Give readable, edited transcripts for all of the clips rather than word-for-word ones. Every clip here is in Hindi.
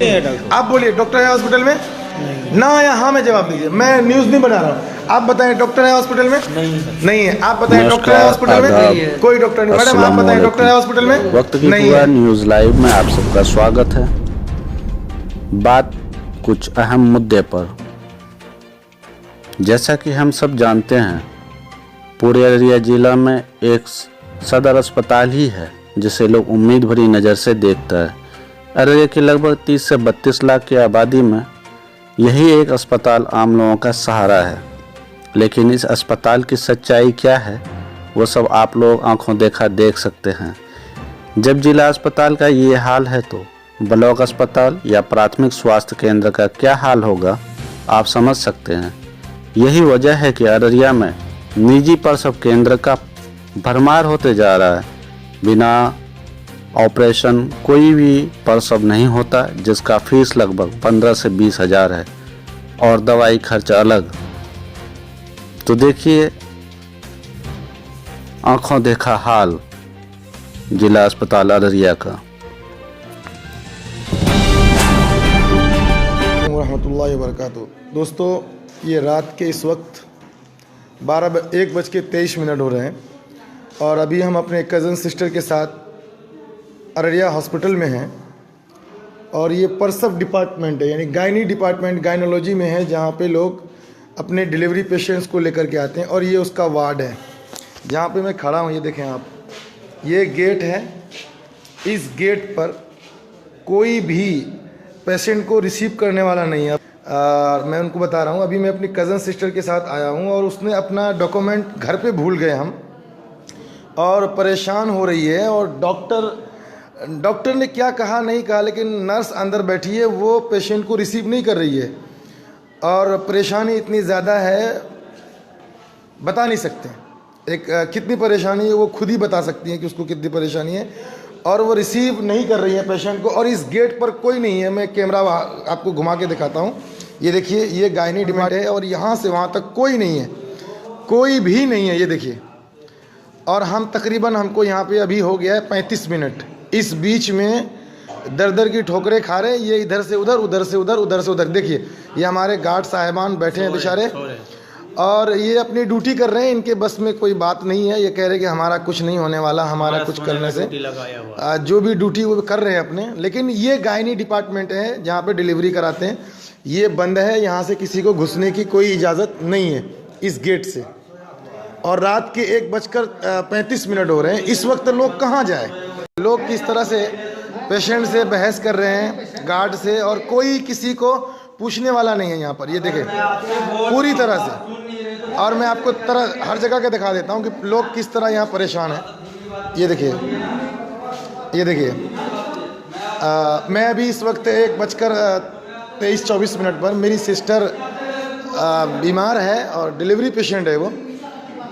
आप बोलिए डॉक्टर है हॉस्पिटल में? ना आया हाँ में जवाब दीजिए। मैं न्यूज़ नहीं बना रहा हूँ। आप बताएं डॉक्टर है हॉस्पिटल में? नहीं है। आप बताएं डॉक्टर है हॉस्पिटल में? कोई डॉक्टर नहीं। मैडम आप बताएं डॉक्टर है हॉस्पिटल में? वक्त की नहीं पूरा है। न्यूज़ लाइव में आप सबका स्वागत है। बात कुछ अहम मुद्दे पर। जैसा कि हम सब जानते हैं, पूरे अररिया जिला में एक सदर अस्पताल ही है जिसे लोग उम्मीद भरी नज़र से देखता है। अररिया की लगभग 30 से 32 लाख की आबादी में यही एक अस्पताल आम लोगों का सहारा है। लेकिन इस अस्पताल की सच्चाई क्या है वो सब आप लोग आंखों देखा देख सकते हैं। जब जिला अस्पताल का ये हाल है तो ब्लॉक अस्पताल या प्राथमिक स्वास्थ्य केंद्र का क्या हाल होगा आप समझ सकते हैं। यही वजह है कि अररिया में निजी प्रसव केंद्र का भरमार होते जा रहा है। बिना ऑपरेशन कोई भी प्रसव नहीं होता, जिसका फीस लगभग 15 से 20 हज़ार है और दवाई खर्चा अलग। तो देखिए आंखों देखा हाल जिला अस्पताल अररिया का। रहमतुल्लाहि व बरकातुहू। दोस्तों, ये रात के इस वक्त 1:23 हो रहे हैं और अभी हम अपने कज़न सिस्टर के साथ अररिया हॉस्पिटल में हैं और ये प्रसव डिपार्टमेंट है, यानी गायनी डिपार्टमेंट, गायनोलॉजी में है, जहाँ पे लोग अपने डिलीवरी पेशेंट्स को लेकर के आते हैं। और ये उसका वार्ड है जहाँ पे मैं खड़ा हूँ। ये देखें आप, ये गेट है। इस गेट पर कोई भी पेशेंट को रिसीव करने वाला नहीं है। मैं उनको बता रहा हूँ, अभी मैं अपनी कज़न सिस्टर के साथ आया हूँ और उसने अपना डॉक्यूमेंट घर पे भूल गए हम, और परेशान हो रही है। और डॉक्टर ने क्या कहा नहीं कहा, लेकिन नर्स अंदर बैठी है, वो पेशेंट को रिसीव नहीं कर रही है और परेशानी इतनी ज़्यादा है बता नहीं सकते। कितनी परेशानी है वो खुद ही बता सकती है कि उसको कितनी परेशानी है, और वो रिसीव नहीं कर रही है पेशेंट को। और इस गेट पर कोई नहीं है। मैं कैमरा आपको घुमा के दिखाता हूँ। ये देखिए, ये गायनी डिपार्टमेंट है और यहाँ से वहाँ तक कोई नहीं है, कोई भी नहीं है। ये देखिए, और हम तकरीबन हमको यहाँ पे अभी हो गया है 35 मिनट। इस बीच में दर की ठोकरें खा रहे हैं, ये इधर से उधर, उधर से उधर, उधर से उधर। देखिए, ये हमारे गार्ड साहिबान बैठे हैं बेचारे, और ये अपनी ड्यूटी कर रहे हैं। इनके बस में कोई बात नहीं है। ये कह रहे हैं कि हमारा कुछ नहीं होने वाला, हमारा कुछ करने से, जो भी ड्यूटी वो कर रहे हैं अपने। लेकिन ये गायनी डिपार्टमेंट है जहाँ पे डिलीवरी कराते हैं, ये बंद है। यहाँ से किसी को घुसने की कोई इजाज़त नहीं है इस गेट से। और रात के 1:35 हो रहे हैं। इस वक्त लोग कहाँ जाए? लोग किस तरह से पेशेंट से बहस कर रहे हैं गार्ड से, और कोई किसी को पूछने वाला नहीं है यहाँ पर। ये देखें पूरी तरह से। और मैं आपको हर जगह के दिखा देता हूँ कि लोग किस तरह यहाँ परेशान हैं। ये देखिए, ये देखिए, मैं अभी इस वक्त 1:23-24 पर, मेरी सिस्टर बीमार है और डिलीवरी पेशेंट है वो,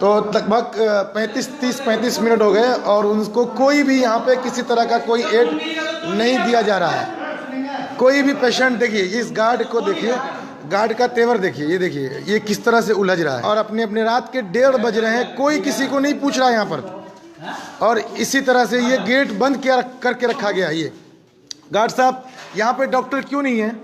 तो लगभग 35 मिनट हो गए और उनको कोई भी यहाँ पे किसी तरह का कोई एड नहीं दिया जा रहा है। कोई भी पेशेंट, देखिए इस गार्ड को देखिए, गार्ड का तेवर देखिए, ये देखिए ये किस तरह से उलझ रहा है। और अपने रात के 1:30 बज रहे हैं, कोई किसी को नहीं पूछ रहा है यहाँ पर। और इसी तरह से ये गेट बंद करके रखा गया। ये गार्ड साहब, यहाँ पे डॉक्टर क्यों नहीं है?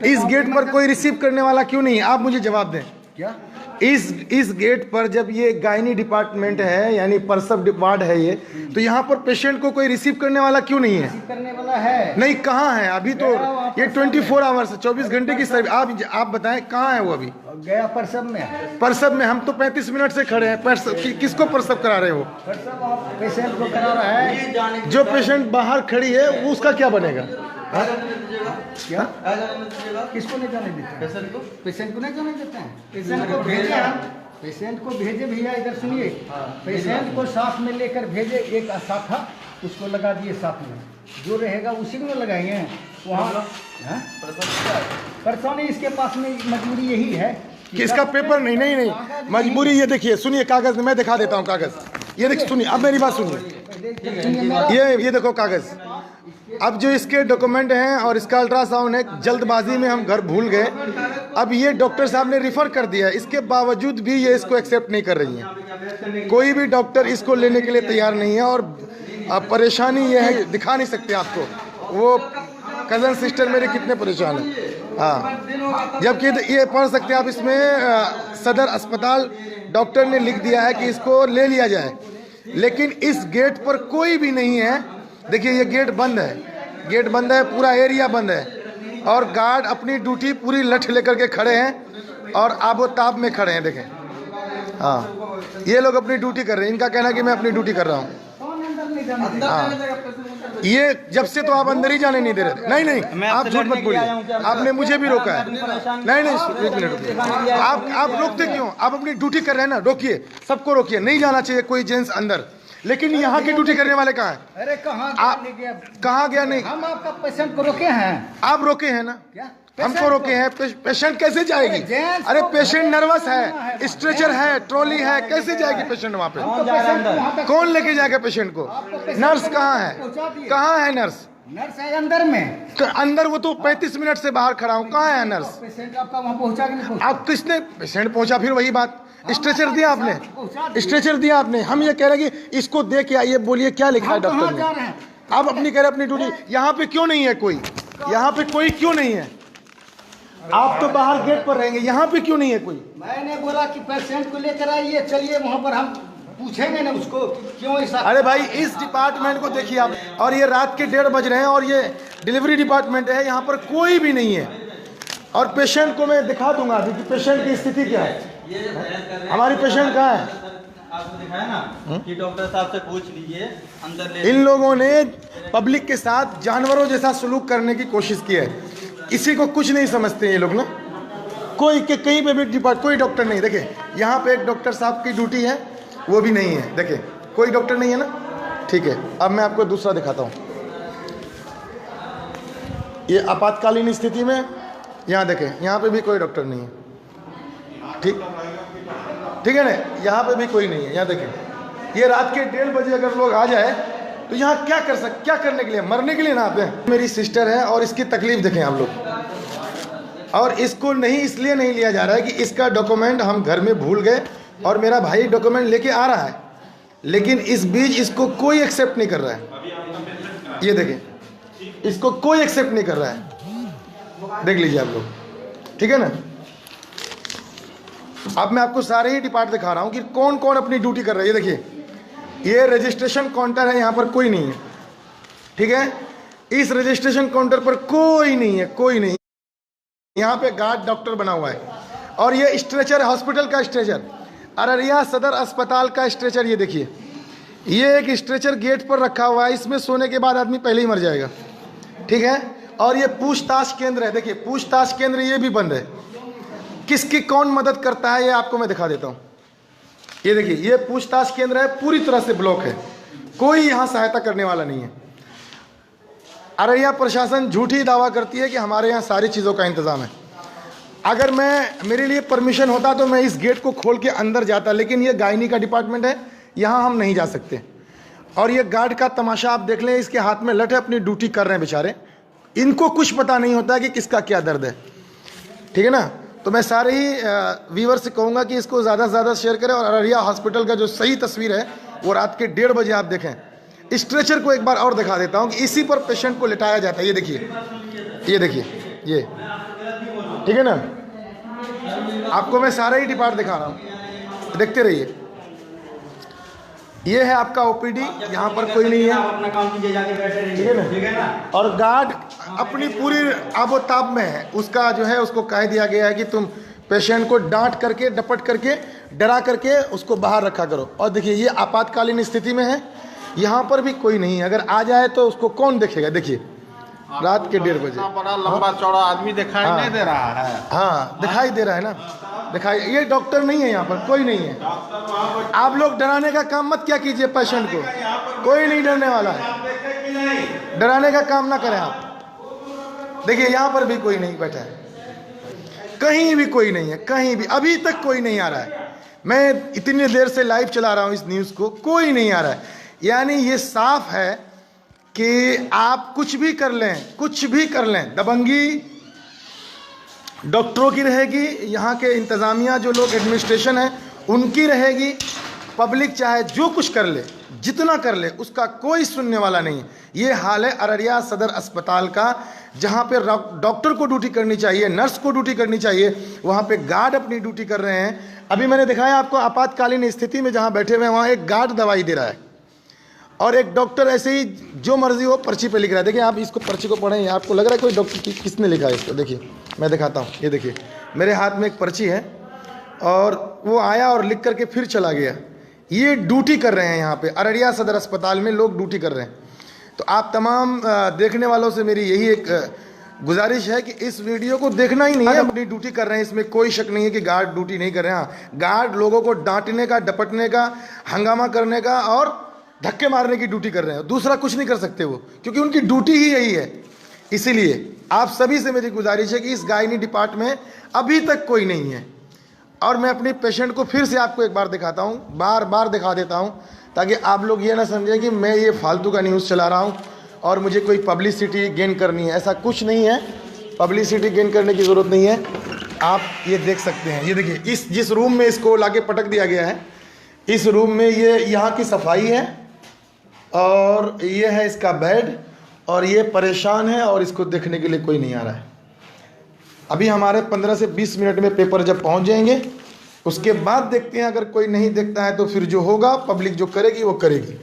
इस गेट पर कोई रिसीव करने वाला क्यों नहीं है? आप मुझे जवाब दें। क्या इस गेट पर, जब ये गायनी डिपार्टमेंट है यानी प्रसव वार्ड है ये, तो यहाँ पर पेशेंट को कोई रिसीव करने वाला क्यों नहीं है? करने वाला है नहीं, कहाँ है अभी? तो ये 24 आवर्स 24 घंटे की सर्विस। आप बताएं कहाँ है वो? अभी गया प्रसव में। प्रसव में हम तो 35 मिनट से खड़े हैं। किसको प्रसव करा रहे हो? पेशेंट को करा रहा है। जो पेशेंट बाहर खड़ी है वो उसका क्या बनेगा? क्या किसको नहीं जाने देते? पेशेंट को नहीं जाने देते हैं। पेशेंट को भेजे हम, पेशेंट को भेजे भैया, इधर सुनिए, पेशेंट को साथ में लेकर भेजे। एक साथा उसको लगा दिए साथ में, जो रहेगा उसी में लगाएंगे वहाँ। परेशानी इसके पास में मजबूरी यही है कि इसका पेपर नहीं मजबूरी। ये देखिए, सुनिए कागज मैं दिखा देता हूँ। कागज ये देखिए, सुनिए, अब मेरी बात सुनिए। ये देखो कागज। अब जो इसके डॉक्यूमेंट हैं और इसका अल्ट्रासाउंड है, जल्दबाजी में हम घर भूल गए। अब ये डॉक्टर साहब ने रिफ़र कर दिया है, इसके बावजूद भी ये इसको एक्सेप्ट नहीं कर रही हैं। कोई भी डॉक्टर इसको लेने के लिए तैयार नहीं है। और अब परेशानी ये है, दिखा नहीं सकते आपको, वो कज़न सिस्टर मेरे कितने परेशान हैं। हाँ, जबकि ये पढ़ सकते हैं आप इसमें सदर अस्पताल डॉक्टर ने लिख दिया है कि इसको ले लिया जाए, लेकिन इस गेट पर कोई भी नहीं है। देखिए ये गेट बंद है, गेट बंद है, पूरा एरिया बंद है और गार्ड अपनी ड्यूटी पूरी लठ लेकर के खड़े हैं और आबोताब में खड़े हैं। देखें, हाँ, ये लोग अपनी ड्यूटी कर रहे हैं। इनका कहना है कि मैं अपनी ड्यूटी कर रहा हूँ। ये जब से तो आप अंदर ही जाने नहीं दे रहे थे। नहीं नहीं, आप झूठ मत बोलिए, आपने मुझे भी रोका है। नहीं नहीं, एक मिनट रुकिए। आप रोकते क्यों? आप अपनी ड्यूटी कर रहे हैं ना, रोकिए, सबको रोकिए। नहीं जाना चाहिए कोई जेंट्स अंदर, लेकिन यहाँ की ड्यूटी करने वाले कहाँ हैं? अरे कहाँ गया? नहीं, हम आपका पेशेंट को रोके हैं। आप रोके हैं ना? क्या हमको रोके हैं। पेशेंट कैसे जाएगी? अरे पेशेंट नर्वस है, स्ट्रेचर है, ट्रॉली है, कैसे जाएगी पेशेंट वहाँ पे? कौन लेके जाएगा पेशेंट को? नर्स कहाँ है? कहाँ है नर्स? नर्स है अंदर में। तो अंदर वो तो 35 मिनट से बाहर खड़ा हूँ, कहाँ है नर्स? पेशेंट आपका वहाँ पहुँचा कि नहीं पहुँचा? आप किसने पेशेंट पहुँचा? फिर वही बात, स्ट्रेचर दिया आपने, स्ट्रेचर दिया आपने। हम ये कह रहे हैं कि इसको दे के आइए, बोलिए क्या लिखा है डॉक्टर ने। आप अपनी कह रहे अपनी ड्यूटी। यहाँ पे क्यों नहीं है कोई? यहाँ पे कोई क्यों नहीं है? आप तो बाहर गेट पर रहेंगे, यहाँ पे क्यों नहीं है कोई? मैंने बोला कि पेशेंट को लेकर आइए, चलिए वहाँ पर हम पूछेंगे ना उसको क्यों ऐसा। अरे भाई, इस डिपार्टमेंट को देखिए आप, और ये रात के 1:30 बज रहे हैं और ये डिलीवरी डिपार्टमेंट है, यहाँ पर कोई भी नहीं है। और पेशेंट को मैं दिखा दूंगा अभी कि पेशेंट की स्थिति क्या है। हमारी पेशेंट कहाँ है? आपको दिखाया ना कि डॉक्टर साहब से पूछ लीजिए अंदर ले। इन लोगों ने पब्लिक के साथ जानवरों जैसा सलूक करने की कोशिश की है। किसी को कुछ नहीं समझते ये लोग ना। कोई के कहीं पे भी कोई डॉक्टर नहीं। देखे, यहाँ पे एक डॉक्टर साहब की ड्यूटी है, वो भी नहीं है। देखे, कोई डॉक्टर नहीं है ना। ठीक है, अब मैं आपको दूसरा दिखाता हूँ। ये आपातकालीन स्थिति में यहाँ देखें, यहाँ पे भी कोई डॉक्टर नहीं है। ठीक है ना, यहाँ पे भी कोई नहीं है। यहाँ देखें, ये रात के 1:30 बजे अगर लोग आ जाए तो यहाँ क्या करने के लिए? मरने के लिए ना आते हैं। मेरी सिस्टर है और इसकी तकलीफ देखें आप लोग। और इसको नहीं इसलिए नहीं लिया जा रहा है कि इसका डॉक्यूमेंट हम घर में भूल गए और मेरा भाई डॉक्यूमेंट लेके आ रहा है, लेकिन इस बीच इसको कोई एक्सेप्ट नहीं कर रहा है। ये देखें, इसको कोई एक्सेप्ट नहीं कर रहा है। देख लीजिए आप लोग, ठीक है ना। अब मैं आपको सारे ही डिपार्ट दिखा रहा हूँ कि कौन कौन अपनी ड्यूटी कर रहा है। ये देखिए, ये रजिस्ट्रेशन काउंटर है, यहाँ पर कोई नहीं है। ठीक है, इस रजिस्ट्रेशन काउंटर पर कोई नहीं है, कोई नहीं। यहाँ पे गार्ड डॉक्टर बना हुआ है। और ये स्ट्रेचर, हॉस्पिटल का स्ट्रेचर, अररिया सदर अस्पताल का स्ट्रेचर। ये देखिए, ये एक स्ट्रेचर गेट पर रखा हुआ है। इसमें सोने के बाद आदमी पहले ही मर जाएगा। ठीक है, और ये पूछताछ केंद्र है। देखिए, पूछताछ केंद्र ये भी बंद है। किसकी कौन मदद करता है ये आपको मैं दिखा देता हूँ। ये देखिए, ये पूछताछ केंद्र है, पूरी तरह से ब्लॉक है, कोई यहाँ सहायता करने वाला नहीं है। अररिया प्रशासन झूठी दावा करती है कि हमारे यहाँ सारी चीज़ों का इंतज़ाम है। अगर मेरे लिए परमिशन होता तो मैं इस गेट को खोल के अंदर जाता, लेकिन ये गायनी का डिपार्टमेंट है, यहाँ हम नहीं जा सकते। और ये गार्ड का तमाशा आप देख लें, इसके हाथ में लठ है, अपनी ड्यूटी कर रहे हैं बेचारे। इनको कुछ पता नहीं होता कि किसका क्या दर्द है। ठीक है ना। तो मैं सारे ही व्यूअर से कहूँगा कि इसको ज़्यादा से ज़्यादा शेयर करें। और अररिया हॉस्पिटल का जो सही तस्वीर है वो रात के 1:30 बजे आप देखें। स्ट्रेचर को एक बार और दिखा देता हूँ कि इसी पर पेशेंट को लिटाया जाता है। ये देखिए, ये देखिए, ये ठीक है ना। आपको मैं सारा ही डिपार्ट दिखा रहा हूँ, देखते रहिए। ये है आपका ओपीडी, यहाँ पर कोई नहीं है, अपना काम कीजिए, जाके बैठे रहिए, ठीक है ना। और गार्ड अपनी पूरी आबोताब में है। उसका जो है उसको कह दिया गया है कि तुम पेशेंट को डांट करके, डपट करके, डरा करके उसको बाहर रखा करो। और देखिए, ये आपातकालीन स्थिति में है, यहाँ पर भी कोई नहीं है। अगर आ जाए तो उसको कौन देखेगा? देखिए, रात के 1:30 बजे बड़ा लंबा चौड़ा आदमी दिखाई नहीं दे रहा है। हाँ, दिखाई दे रहा है ना, दिखाई। ये डॉक्टर नहीं है, यहाँ पर कोई नहीं है। आप लोग डराने का काम मत क्या कीजिए पेशेंट को, कोई नहीं डरने वाला है। डराने का काम ना करें आप। देखिए, यहाँ पर भी कोई नहीं बैठा है, कहीं भी कोई नहीं है, कहीं भी अभी तक कोई नहीं आ रहा है। मैं इतनी देर से लाइव चला रहा हूँ इस न्यूज़ को, कोई नहीं आ रहा है। यानी ये साफ है कि आप कुछ भी कर लें, कुछ भी कर लें, दबंगी डॉक्टरों की रहेगी, यहाँ के इंतज़ामिया जो लोग एडमिनिस्ट्रेशन है उनकी रहेगी। पब्लिक चाहे जो कुछ कर ले, जितना कर ले, उसका कोई सुनने वाला नहीं है। ये हाल है अररिया सदर अस्पताल का, जहाँ पे डॉक्टर को ड्यूटी करनी चाहिए, नर्स को ड्यूटी करनी चाहिए, वहाँ पे गार्ड अपनी ड्यूटी कर रहे हैं। अभी मैंने दिखाया आपको आपातकालीन स्थिति में जहाँ बैठे हुए हैं वहाँ एक गार्ड दवाई दे रहा है और एक डॉक्टर ऐसे ही जो मर्जी हो पर्ची पे लिख रहा है। देखिए आप इसको पर्ची को पढ़ें, आपको लग रहा है कोई डॉक्टर किसने लिखा है इसको? देखिए मैं दिखाता हूँ, ये देखिए मेरे हाथ में एक पर्ची है और वो आया और लिख करके फिर चला गया। ये ड्यूटी कर रहे हैं यहाँ पे अररिया सदर अस्पताल में, लोग ड्यूटी कर रहे हैं। तो आप तमाम देखने वालों से मेरी यही एक गुजारिश है कि इस वीडियो को देखना ही नहीं है। अपनी ड्यूटी कर रहे हैं, इसमें कोई शक नहीं है कि गार्ड ड्यूटी नहीं कर रहे हैं। गार्ड लोगों को डांटने का, डपटने का, हंगामा करने का और धक्के मारने की ड्यूटी कर रहे हैं। दूसरा कुछ नहीं कर सकते वो, क्योंकि उनकी ड्यूटी ही यही है। इसीलिए आप सभी से मेरी गुजारिश है कि इस गायनी डिपार्टमेंट में अभी तक कोई नहीं है। और मैं अपने पेशेंट को फिर से आपको एक बार दिखाता हूँ, बार बार दिखा देता हूँ, ताकि आप लोग ये ना समझें कि मैं ये फालतू का न्यूज़ चला रहा हूँ और मुझे कोई पब्लिसिटी गेन करनी है। ऐसा कुछ नहीं है, पब्लिसिटी गेन करने की ज़रूरत नहीं है। आप ये देख सकते हैं, ये देखिए इस जिस रूम में इसको लाके पटक दिया गया है, इस रूम में ये यहाँ की सफाई है और ये है इसका बेड और ये परेशान है और इसको देखने के लिए कोई नहीं आ रहा है। अभी हमारे 15 से 20 मिनट में पेपर जब पहुंच जाएंगे उसके बाद देखते हैं, अगर कोई नहीं देखता है तो फिर जो होगा पब्लिक जो करेगी वो करेगी।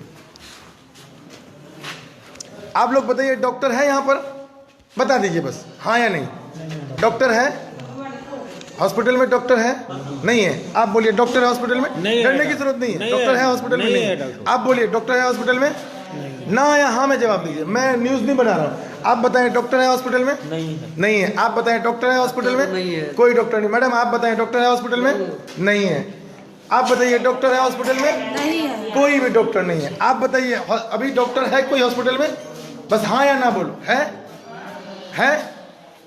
आप लोग बताइए डॉक्टर है यहाँ पर? बता दीजिए बस, हाँ या नहीं। डॉक्टर है हॉस्पिटल में? डॉक्टर है? नहीं है। आप बोलिए डॉक्टर है हॉस्पिटल में? डरने की जरूरत नहीं है। डॉक्टर है हॉस्पिटल में? नहीं। आप बोलिए डॉक्टर है हॉस्पिटल में? ना या हाँ में जवाब दीजिए, मैं न्यूज़ नहीं बना रहा हूँ। आप बताएं डॉक्टर है हॉस्पिटल में? नहीं है। आप बताएं डॉक्टर है हॉस्पिटल में? नहीं है। कोई डॉक्टर नहीं। मैडम आप बताएं डॉक्टर है हॉस्पिटल में? नहीं है। आप बताइए डॉक्टर है हॉस्पिटल में? नहीं है। कोई भी डॉक्टर नहीं है। आप बताइए अभी डॉक्टर है कोई हॉस्पिटल में? बस हाँ या ना बोलो। है?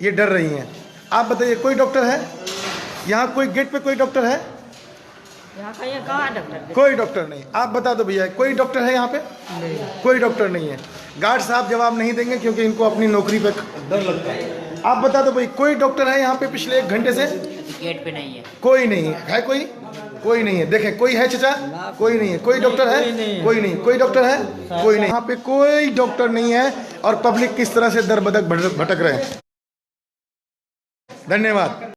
ये डर रही हैं। आप बताइए कोई डॉक्टर है यहाँ? कोई गेट पे कोई डॉक्टर है? कहाँ डॉक्टर? कोई डॉक्टर नहीं। आप बता दो भैया कोई डॉक्टर है यहाँ पे? नहीं। कोई डॉक्टर नहीं है। गार्ड साहब जवाब नहीं देंगे क्योंकि इनको अपनी नौकरी पे डर लगता है। आप बता दो भाई कोई डॉक्टर है यहाँ पे पिछले 1 घंटे से? गेट पे नहीं है। कोई नहीं है। कोई नहीं है। देखें कोई है चाचा? कोई नहीं है। कोई डॉक्टर है? कोई नहीं। कोई डॉक्टर है? कोई नहीं। यहाँ पे कोई डॉक्टर नहीं है और पब्लिक किस तरह से दर बदर भटक रहे हैं। धन्यवाद।